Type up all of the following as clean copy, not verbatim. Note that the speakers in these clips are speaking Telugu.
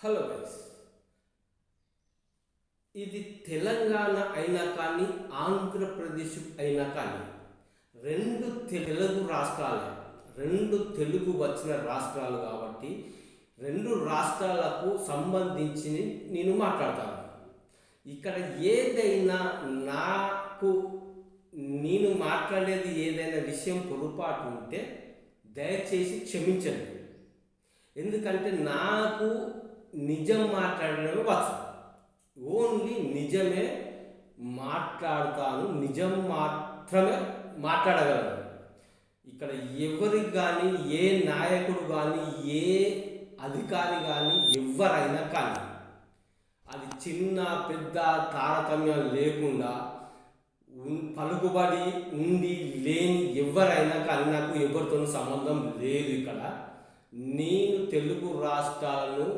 హలో గైస్, ఇది తెలంగాణ అయినా కానీ ఆంధ్రప్రదేశ్ అయినా కానీ రెండు తెలుగు రాష్ట్రాలే, రెండు తెలుగు వచ్చిన రాష్ట్రాలు కాబట్టి రెండు రాష్ట్రాలకు సంబంధించి నేను మాట్లాడతాను. ఇక్కడ ఏదైనా నాకు నేను మాట్లాడేది ఏదైనా విషయం పొరపాటు ఉంటే దయచేసి క్షమించండి. ఎందుకంటే నాకు నిజం మాట్లాడడమే వచ్చు, ఓన్లీ నిజమే మాట్లాడతాను, నిజం మాత్రమే మాట్లాడగలను. ఇక్కడ ఎవరికి కానీ, ఏ నాయకుడు కానీ, ఏ అధికారి కానీ, ఎవరైనా కానీ అది చిన్న పెద్ద తారతమ్యం లేకుండా పలుకుబడి ఉండి లేని ఎవరైనా కానీ నాకు ఎవరితోనూ సంబంధం లేదు. ఇక్కడ నేను తెలుగు రాష్ట్రాలను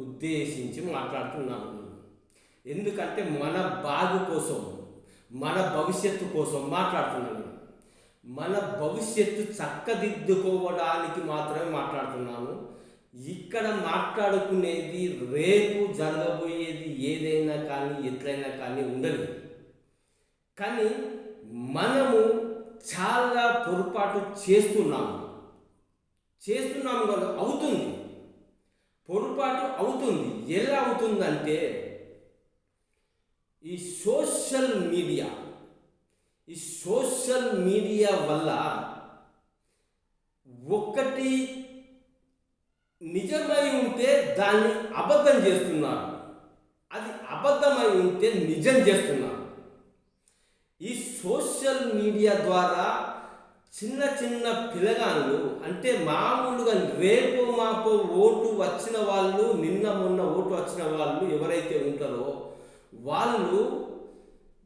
ఉద్దేశించి మాట్లాడుతున్నాను. ఎందుకంటే మన బాగు కోసం, మన భవిష్యత్తు కోసం మాట్లాడుతున్నాను. మన భవిష్యత్తు చక్కదిద్దుకోవడానికి మాత్రమే మాట్లాడుతున్నాను. ఇక్కడ మాట్లాడుకునేది రేపు జరగబోయేది ఏదైనా కానీ ఎట్లయినా కానీ ఉండదు. కానీ మనము చాలా పొరపాటు చేస్తున్నాము కదా, అవుతుంది, పొరపాటు అవుతుంది. ఎలా అవుతుందంటే ఈ సోషల్ మీడియా వల్ల ఒకటి నిజమై ఉంటే దాన్ని అబద్ధం చేస్తున్నారు, అది అబద్ధమై ఉంటే నిజం చేస్తున్నారు. ఈ సోషల్ మీడియా ద్వారా చిన్న చిన్న పిల్లగాళ్ళు, అంటే మామూలుగా రేపు మాకు ఓటు వచ్చిన వాళ్ళు, నిన్న మొన్న ఓటు వచ్చిన వాళ్ళు ఎవరైతే ఉంటారో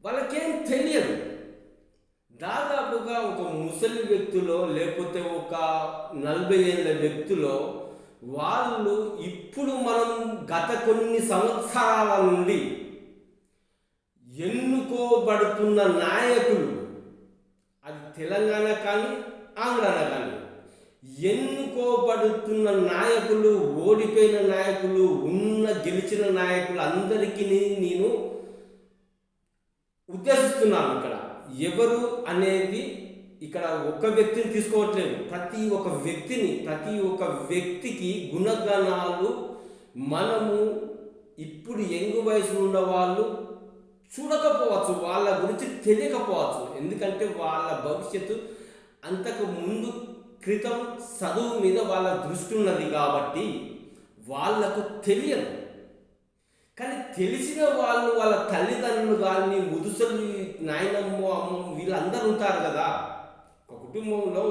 వాళ్ళకేం తెలియదు. దాదాపుగా ఒక ముసలి వ్యక్తులో లేకపోతే ఒక 40 ఏళ్ళ వ్యక్తులో వాళ్ళు ఇప్పుడు మనం గత కొన్ని సంవత్సరాల నుండి ఎన్నుకోబడుతున్న నాయకులు, అది తెలంగాణ కానీ ఆంధ్రాన కానీ ఎన్నుకోబడుతున్న నాయకులు, ఓడిపోయిన నాయకులు, గెలిచిన నాయకులు అందరికీ నేను ఉద్దేశిస్తున్నాను. ఇక్కడ ఎవరు అనేది ఇక్కడ ఒక వ్యక్తిని తీసుకోవట్లేదు, ప్రతి ఒక్క వ్యక్తికి గుణగణాలు మనము ఇప్పుడు యంగ్ వయసులో ఉన్న వాళ్ళు చూడకపోవచ్చు, వాళ్ళ గురించి తెలియకపోవచ్చు. ఎందుకంటే వాళ్ళ భవిష్యత్తు అంతకు ముందు క్రితం చదువు మీద వాళ్ళ దృష్టి ఉన్నది కాబట్టి వాళ్ళకు తెలియదు. కానీ తెలిసిన వాళ్ళు, వాళ్ళ తల్లిదండ్రులు కానీ, ముదుసలు, నాయనమ్మ, అమ్మ, వీళ్ళందరూ ఉంటారు కదా. ఒక కుటుంబంలో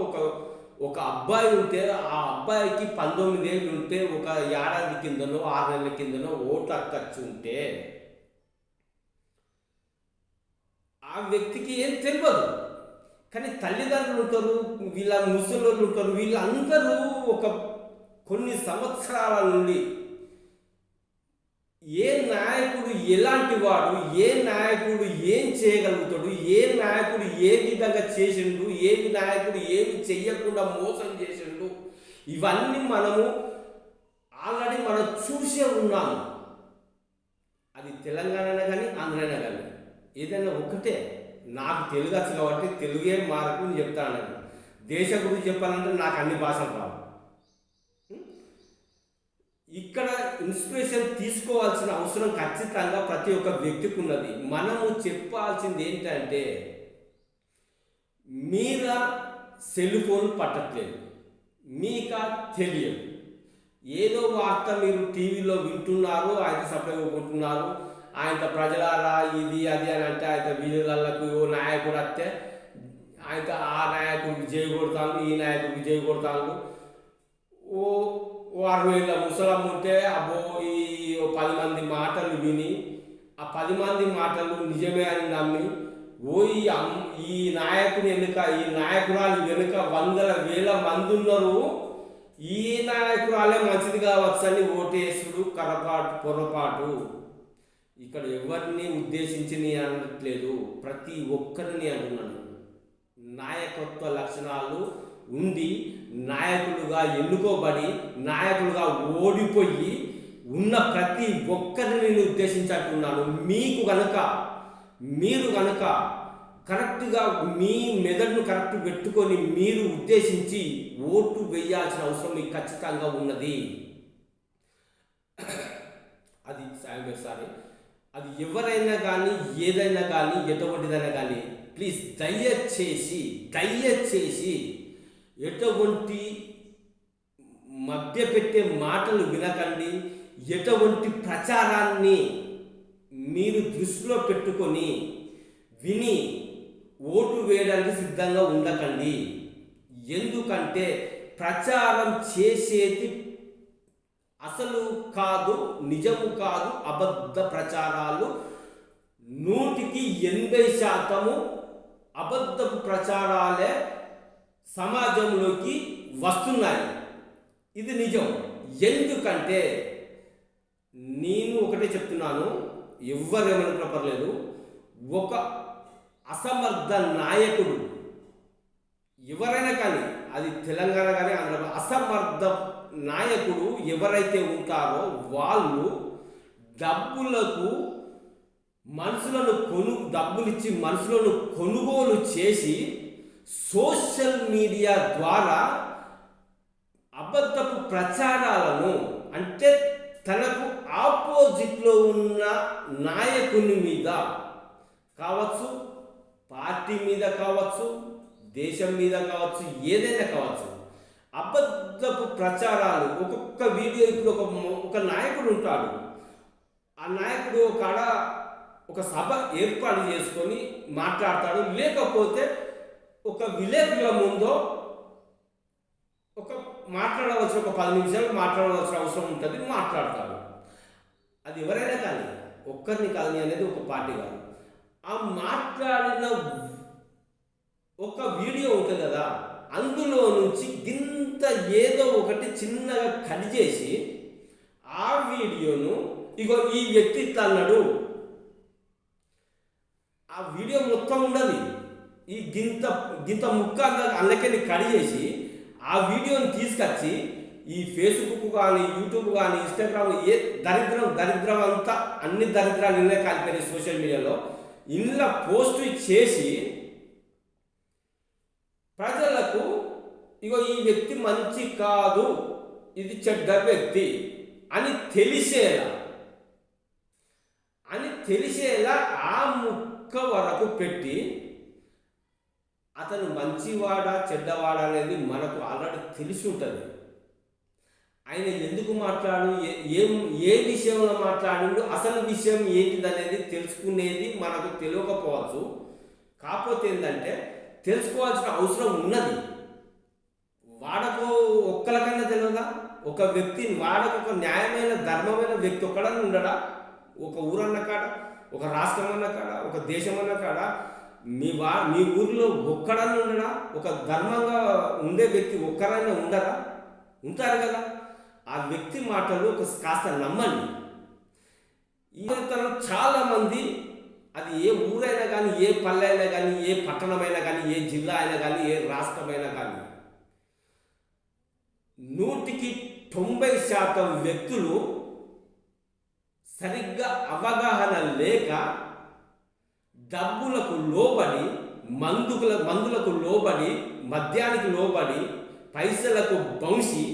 ఒక అబ్బాయి ఉంటే ఆ అబ్బాయికి 19 ఏళ్ళు ఉంటే, ఒక ఏడాది కిందనో 6 నెలల కిందనో ఓటు హక్కు ఉంటే ఆ వ్యక్తికి ఏం తెలియదు. కానీ తల్లిదండ్రులు ఉంటారు, వీళ్ళ ముసలోళ్ళు ఉంటారు, వీళ్ళందరూ కొన్ని సంవత్సరాల నుండి ఏ నాయకుడు ఎలాంటి వాడు, ఏ నాయకుడు ఏం చేయగలుగుతాడు, ఏ నాయకుడు ఏ విధంగా చేసిండు, ఏ నాయకుడు ఏమి చెయ్యకుండా మోసం చేసిండు, ఇవన్నీ మనము ఆల్రెడీ మనం చూసే ఉన్నాము. అది తెలంగాణ కానీ ఆంధ్రాన కానీ ఏదైనా ఒకటే. నాకు తెలుగు వచ్చు కాబట్టి తెలుగే మార్పు అని చెప్తాను. దేశ గురించి చెప్పాలంటే నాకు అన్ని భాషలు రావు. ఇక్కడ ఇన్స్పిరేషన్ తీసుకోవాల్సిన అవసరం ఖచ్చితంగా ప్రతి ఒక్క వ్యక్తికి ఉన్నది. మనము చెప్పాల్సింది ఏంటంటే, మీద సెల్ ఫోన్ పట్టట్లేదు, మీకా తెలియదు, ఏదో వార్త మీరు టీవీలో వింటున్నారు, ఆయన సప్లై కొంటున్నారు, ఆయన ప్రజలారా ఇది అది అని అంటే ఆయన వీళ్ళకు నాయకుడు వస్తే ఆయన ఆ నాయకుడికి జై కొడతాను, ఈ నాయకుడికి జై కొడతాను. ఓ 60 ఏళ్ళ ముసలమ్మ ఉంటే అబ్బో ఈ 10 మంది మాటలు విని ఆ 10 మంది మాటలు నిజమే అని నమ్మి ఈ నాయకుని వెనుక, ఈ నాయకురాలు వెనుక వందల వేల మంది ఉన్నారు, ఈ నాయకురాలే మంచిది కావచ్చని ఓటేసుడు పొరపాటు. ఇక్కడ ఎవరిని ఉద్దేశించి అనట్లేదు, ప్రతి ఒక్కరిని అంటున్నాను. నాయకత్వ లక్షణాలు ఉండి నాయకులుగా ఎన్నుకోబడి నాయకులుగా ఓడిపోయి ఉన్న ప్రతి ఒక్కరిని నేను ఉద్దేశించి అంటున్నాను. మీరు కనుక కరెక్ట్గా మీ మెదడును కరెక్ట్ పెట్టుకొని మీరు ఉద్దేశించి ఓటు వేయాల్సిన అవసరం మీకు ఖచ్చితంగా ఉన్నది. అది సారీ, అది ఎవరైనా కానీ ఏదైనా కానీ ఎటువంటిదైనా కానీ ప్లీజ్ దయచేసి ఎటువంటి మభ్యపెట్టే మాటలు వినకండి. ఎటువంటి ప్రచారాన్ని మీరు దృష్టిలో పెట్టుకొని విని ఓటు వేయడానికి సిద్ధంగా ఉండకండి. ఎందుకంటే ప్రచారం చేసేది అసలు కాదు, నిజము కాదు, అబద్ధ ప్రచారాలు 100కి 80% అబద్ధపు ప్రచారాలే సమాజంలోకి వస్తున్నాయి. ఇది నిజం. ఎందుకంటే నేను ఒకటే చెప్తున్నాను, ఎవరేమనుకున్నా పర్లేదు, ఒక అసమర్థ నాయకుడు ఎవరైనా కానీ, అది తెలంగాణ కానీ ఆంధ్ర, అసమర్థ నాయకుడు ఎవరైతే ఉంటారో వాళ్ళు డబ్బులిచ్చి మనుషులను కొనుగోలు చేసి సోషల్ మీడియా ద్వారా అబద్ధపు ప్రచారాలను, అంటే తనకు ఆపోజిట్లో ఉన్న నాయకుని మీద కావచ్చు, పార్టీ మీద కావచ్చు, దేశం మీద కావచ్చు, ఏదైనా కావచ్చు, అబద్ధపు ప్రచారాలు. ఒక్కొక్క వీడియో ఇప్పుడు ఒక నాయకుడు ఉంటాడు. ఆ నాయకుడు ఒక సభ ఏర్పాటు చేసుకొని మాట్లాడతాడు. లేకపోతే ఒక విలేకరుల ముందో మాట్లాడవలసిన 10 నిమిషాలు మాట్లాడవలసిన అవసరం ఉంటుంది, మాట్లాడతాడు. అది ఎవరైనా కానీ, ఒక్కరిని కాదని అనేది ఒక పార్టీ కాదు. ఆ మాట్లాడిన ఒక వీడియో ఉంటుంది కదా, అందులో నుంచి గింత ఏదో ఒకటి చిన్నగా కట్ చేసి ఆ వీడియోను ఇగో ఈ వ్యక్తి ఇట్లా అన్నాడు, ఆ వీడియో మొత్తం ఉండదు, ఈ గింత ముక్క అందులోకి కట్ చేసి ఆ వీడియోని తీసుకొచ్చి ఈ ఫేస్బుక్ కానీ, యూట్యూబ్ కానీ, ఇన్స్టాగ్రామ్, ఏ దరిద్రం అంతా అన్ని దరిద్రాలు ఇళ్ళే కాలిపోయినాయి సోషల్ మీడియాలో. ఇంట్లో పోస్ట్ చేసి ప్రజలకు ఇగో ఈ వ్యక్తి మంచి కాదు, ఇది చెడ్డ వ్యక్తి అని తెలిసేలా ఆ ముక్క వరకు పెట్టి, అతను మంచివాడా చెడ్డవాడా అనేది మనకు ఆల్రెడీ తెలిసి ఉంటుంది. ఆయన ఎందుకు మాట్లాడు, ఏ విషయంలో మాట్లాడిండు, అసలు విషయం ఏంటిదనేది తెలుసుకునేది మనకు తెలియకపోవచ్చు. కాకపోతే ఏంటంటే తెలుసుకోవాల్సిన అవసరం ఉన్నది. వాడకు ఒక్కరికన్నా తెలియదా? ఒక వ్యక్తిని ఒక న్యాయమైన ధర్మమైన వ్యక్తి ఒక్కడన్నా ఉండడా? ఒక ఊరన్న కాడ, ఒక రాష్ట్రం అన్న కాడ, ఒక దేశం అన్న కాడ మీ ఊరిలో ఒక్కడన్నా ఉండడా? ఒక ధర్మంగా ఉండే వ్యక్తి ఒక్కరైనా ఉండరా? ఉంటారు కదా. ఆ వ్యక్తి మాటలు కాస్త నమ్మండి. ఈ తరం చాలామంది, అది ఏ ఊరైనా కానీ, ఏ పల్లె అయినా కానీ, ఏ పట్టణమైనా కానీ, ఏ జిల్లా అయినా కానీ, ఏ రాష్ట్రమైనా కానీ, 100కి 90% వ్యక్తులు సరిగ్గా అవగాహన లేక డబ్బులకు లోబడి, మందులకు లోబడి, మద్యానికి లోబడి, పైసలకు బౌన్సి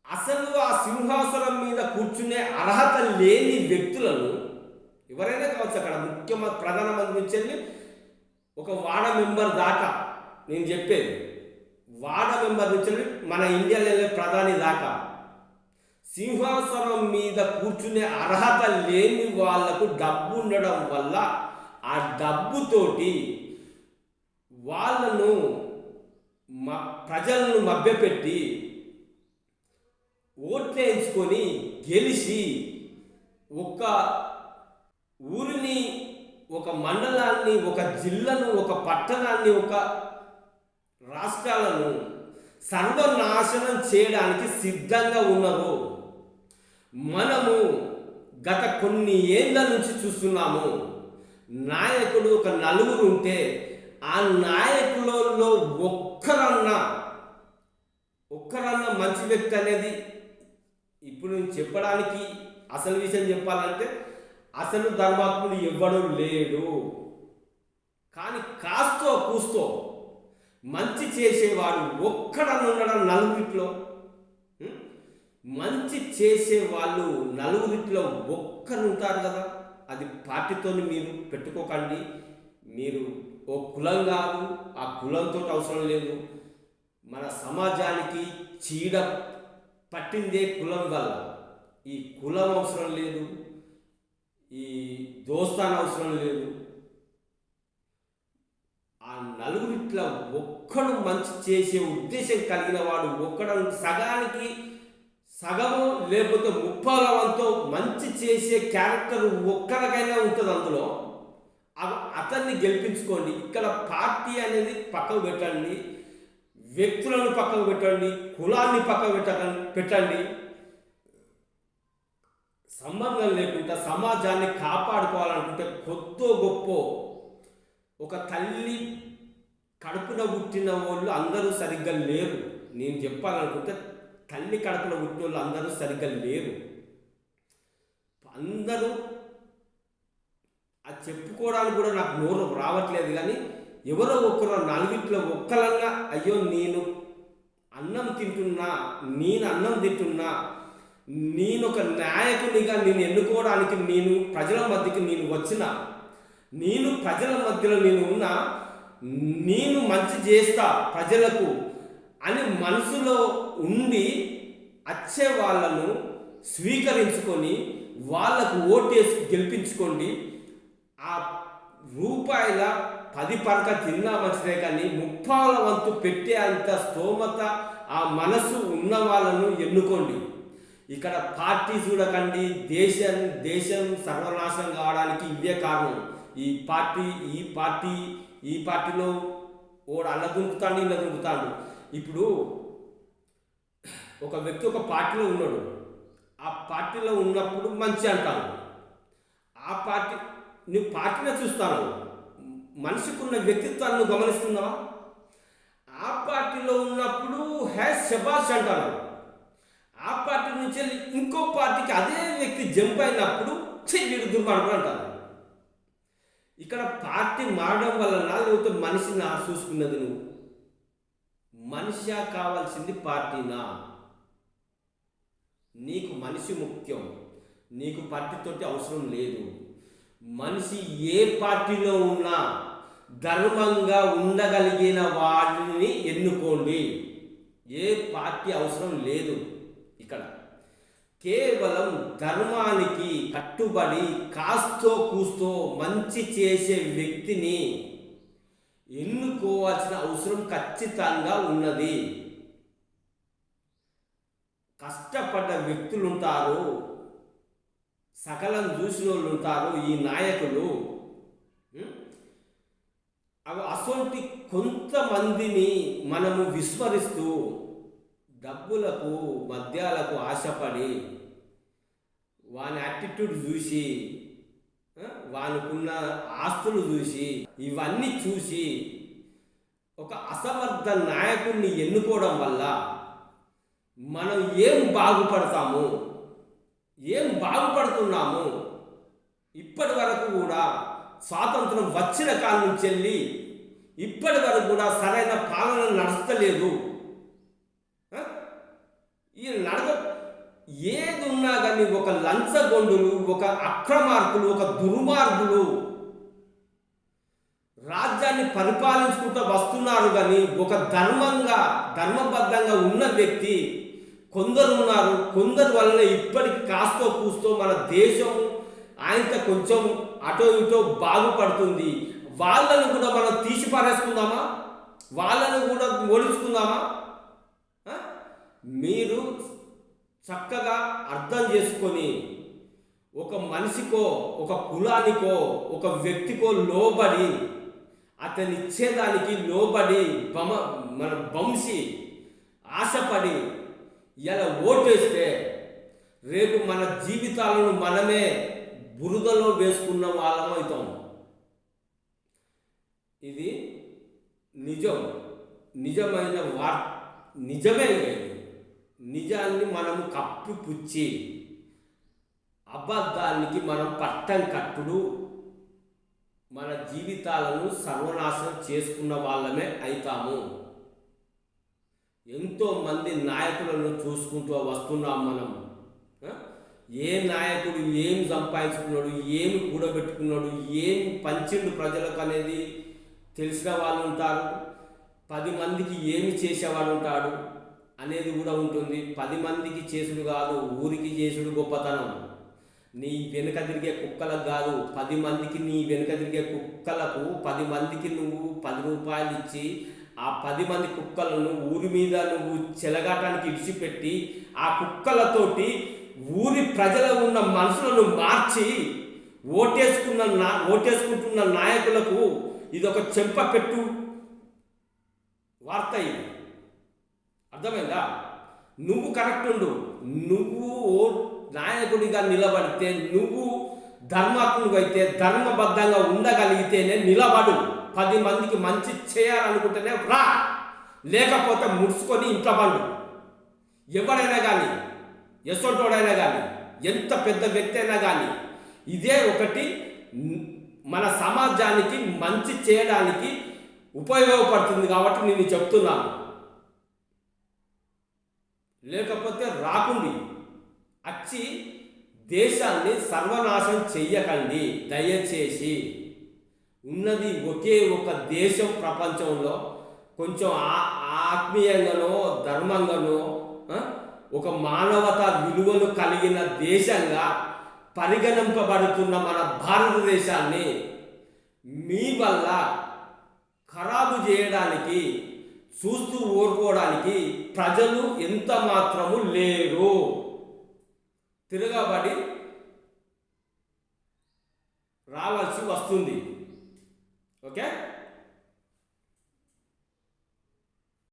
అసలు ఆ సింహాసనం మీద కూర్చునే అర్హత లేని వ్యక్తులను, ఎవరైనా కావచ్చు, అక్కడ ముఖ్యమంత్రి ప్రధానమంత్రి నుంచి వెళ్ళి ఒక వార్డు మెంబర్ దాకా, నేను చెప్పేది వార్డు మెంబర్ నుంచి వెళ్ళి మన ఇండియాలో వెళ్ళే ప్రధాని దాకా, సింహాసనం మీద కూర్చునే అర్హత లేని వాళ్లకు డబ్బు ఉండడం వల్ల ఆ డబ్బుతోటి వాళ్ళను ప్రజలను మభ్యపెట్టి ఓట్లేయించుకొని గెలిచి ఒక ఊరిని, ఒక మండలాన్ని, ఒక జిల్లాను, ఒక పట్టణాన్ని, ఒక రాష్ట్రాలను సర్వనాశనం చేయడానికి సిద్ధంగా ఉన్నారు. మనము గత కొన్ని ఏళ్ళ నుంచి చూస్తున్నాము. నాయకుడు ఒక 4 ఉంటే ఆ నాయకులలో ఒక్కరన్నా మంచి వ్యక్తి అనేది ఇప్పుడు నేను చెప్పడానికి అసలు విషయం చెప్పాలంటే అసలు ధర్మాత్ముడు ఎవ్వడు లేడు. కానీ కాస్తో కూస్తో మంచి చేసేవాడు ఒక్కడని ఉండడం నలుగురిట్లో. మంచి చేసే వాళ్ళు నలుగురిట్లో ఒక్కరు ఉంటారు కదా. అది పార్టీతో మీరు పెట్టుకోకండి. మీరు ఓ కులం కాదు, ఆ కులంతో అవసరం లేదు. మన సమాజానికి చీడ పట్టిందే కులం వల్ల. ఈ కులం అవసరం లేదు, ఈ దోస్తాన్ అవసరం లేదు. ఆ నలుగురిట్లా ఒక్కడు మంచి చేసే ఉద్దేశం కలిగిన వాడు ఒక్కడు సగానికి సగము లేకపోతే ముప్పాల వంతో మంచి చేసే క్యారెక్టర్ ఒక్కరికైనా ఉంటుంది. అందులో అతన్ని గెలిపించుకోండి. ఇక్కడ పార్టీ అనేది పక్కకు పెట్టండి, వ్యక్తులను పక్కకు పెట్టండి, కులాన్ని పక్కకు పెట్టండి. సంబంధం లేకుండా సమాజాన్ని కాపాడుకోవాలనుకుంటే కొద్దో గొప్ప ఒక తల్లి కడుపున పుట్టిన వాళ్ళు అందరూ సరిగ్గా లేరు. నేను చెప్పాలనుకుంటే తల్లి కడుపున పుట్టిన వాళ్ళు అందరూ సరిగ్గా లేరు. అందరూ అది చెప్పుకోవడానికి కూడా నాకు నోరు రావట్లేదు. కానీ ఎవరో ఒకరు నలుగురిలో ఒక్కలంగా అయ్యో నేను అన్నం తింటున్నా, నేను ఒక నాయకునిగా నేను ఎన్నుకోవడానికి నేను ప్రజల మధ్యకి ప్రజల మధ్యలో నేను ఉన్నా, నేను మంచి చేస్తా ప్రజలకు అని మనసులో ఉండి వచ్చే వాళ్ళను స్వీకరించుకొని వాళ్ళకు ఓటేసి గెలిపించుకోండి. ఆ రూపాయల 10 పరక తిన్నా మంచిదే, కానీ 30 వంతు పెట్టే అంత స్తోమత ఆ మనసు ఉన్న వాళ్ళను ఎన్నుకోండి. ఇక్కడ పార్టీ చూడకండి. దేశం సర్వనాశనం కావడానికి ఇవే కారణం. ఈ పార్టీలో ఓడు అల్ల దుంకుతాడు, ఇల్ల దుంకుతాడు. ఇప్పుడు ఒక వ్యక్తి ఒక పార్టీలో ఉన్నాడు. ఆ పార్టీలో ఉన్నప్పుడు మంచి అంటాను. ఆ పార్టీ నువ్వు పార్టీలో చూస్తాను, మనిషికి ఉన్న వ్యక్తిత్వాన్ని గమనిస్తున్నావా? ఆ పార్టీలో ఉన్నప్పుడు శబాష్ అంటాను. ఆ పార్టీ నుంచి వెళ్ళి ఇంకో పార్టీకి అదే వ్యక్తి జంప్ అయినప్పుడు వీడు దుర్మార్గుడు అంటారు. ఇక్కడ పార్టీ మారడం వలన లేకపోతే మనిషిని చూసుకున్నది నువ్వు? మనిషి కావాల్సింది పార్టీనా? నీకు మనిషి ముఖ్యం, నీకు పార్టీతోటి అవసరం లేదు. మనిషి ఏ పార్టీలో ఉన్నా ధర్మంగా ఉండగలిగిన వాడిని ఎన్నుకోండి. ఏ పార్టీ అవసరం లేదు. ఇక్కడ కేవలం ధర్మానికి కట్టుబడి కాస్తో కూస్తో మంచి చేసే వ్యక్తిని ఎన్నుకోవాల్సిన అవసరం ఖచ్చితంగా ఉన్నది. కష్టపడ్డ వ్యక్తులు ఉంటారు, సకలం చూసిన వాళ్ళు ఉంటారు. ఈ నాయకులు అసొంటి కొంతమందిని మనము విస్మరిస్తూ డబ్బులకు మద్యాలకు ఆశపడి వాని యాటిట్యూడ్ చూసి, వానికున్న ఆస్తులు చూసి, ఇవన్నీ చూసి ఒక అసమర్థ నాయకుడిని ఎన్నుకోవడం వల్ల మనం ఏం బాగుపడుతున్నాము? ఇప్పటి వరకు కూడా స్వాతంత్రం వచ్చిన కాలం నుంచి వెళ్ళి ఇప్పటి వరకు కూడా సరైన పాలన నడుస్తలేదు. ఈ ఏది ఉన్నా కానీ ఒక లంచగొండులు, ఒక అక్రమార్కులు, ఒక దుర్మార్గులు రాజ్యాన్ని పరిపాలించుకుంటూ వస్తున్నారు. కానీ ఒక ధర్మబద్ధంగా ఉన్న వ్యక్తి కొందరు ఉన్నారు. కొందరు వలన ఇప్పటికి కాస్తో కూస్తో మన దేశం ఆయనతో కొంచెం అటో ఇటో బాగుపడుతుంది. వాళ్ళను కూడా మనం తీసి పారేసుకుందామా? వాళ్ళను కూడా ఓడించుకుందామా? మీరు చక్కగా అర్థం చేసుకొని ఒక మనిషికో, ఒక కులానికో, ఒక వ్యక్తికో లోబడి అతని ఇచ్చేదానికి లోబడి మన వంశీ ఆశపడి ఇలా ఓటేస్తే రేపు మన జీవితాలను మనమే బురదలో వేసుకున్న వాళ్ళం అవుతాం. ఇది నిజమైన నిజమే. నిజాన్ని మనము కప్పిపుచ్చి అబద్ధానికి మనం పట్టం కట్టుడు మన జీవితాలను సర్వనాశనం చేసుకున్న వాళ్ళమే అవుతాము. ఎంతోమంది నాయకులను చూసుకుంటూ వస్తున్నాం మనం. ఏ నాయకుడు ఏం సంపాదించుకున్నాడు, ఏమి కూడబెట్టుకున్నాడు, ఏం పంచిండు ప్రజలకు అనేది తెలిసిన వాళ్ళు ఉంటారు. 10 మందికి ఏమి చేసేవాడు ఉంటాడు అనేది కూడా ఉంటుంది. 10 మందికి చేసుడు కాదు, ఊరికి చేసుడు గొప్పతనం. నీ వెనుక తిరిగే కుక్కలకు కాదు, 10 మందికి నీ వెనుక తిరిగే కుక్కలకు 10 మందికి నువ్వు 10 రూపాయలు ఇచ్చి ఆ 10 మంది కుక్కలను ఊరి మీద నువ్వు చెలగాటానికి ఇడిచిపెట్టి ఆ కుక్కలతోటి ఊరి ప్రజలు ఉన్న మనుషులను మార్చి ఓటేసుకుంటున్న నాయకులకు ఇదొక చెంపపెట్టు వార్త. ఇది అర్థమైందా? నువ్వు కరెక్ట్ ఉండు, నువ్వు నాయకుడిగా నిలబడితే, నువ్వు ధర్మాత్ముడిగా అయితే, ధర్మబద్ధంగా ఉండగలిగితేనే నిలబడు. 10 మందికి మంచి చేయాలనుకుంటేనే రా, లేకపోతే ముడుచుకొని ఇంట్లో పండు. ఎవరైనా కానీ, ఎసోటోడైనా కానీ, ఎంత పెద్ద వ్యక్తి అయినా కానీ, ఇదే ఒకటి మన సమాజానికి మంచి చేయడానికి ఉపయోగపడుతుంది కాబట్టి నేను చెప్తున్నాను. లేకపోతే రాకుండి వచ్చి దేశాన్ని సర్వనాశనం చెయ్యకండి దయచేసి. ఉన్నది ఒకే ఒక దేశం ప్రపంచంలో, కొంచెం ఆత్మీయంగానో ధర్మంగానో ఒక మానవతా విలువలు కలిగిన దేశంగా పరిగణింపబడుతున్న మన భారతదేశాన్ని మీ వల్ల ఖరాబు చేయడానికి, చూస్తూ ఊరుకోవడానికి ప్రజలు ఎంత మాత్రము లేరు. తిరగబడి రావాల్సి వస్తుంది. ఓకే.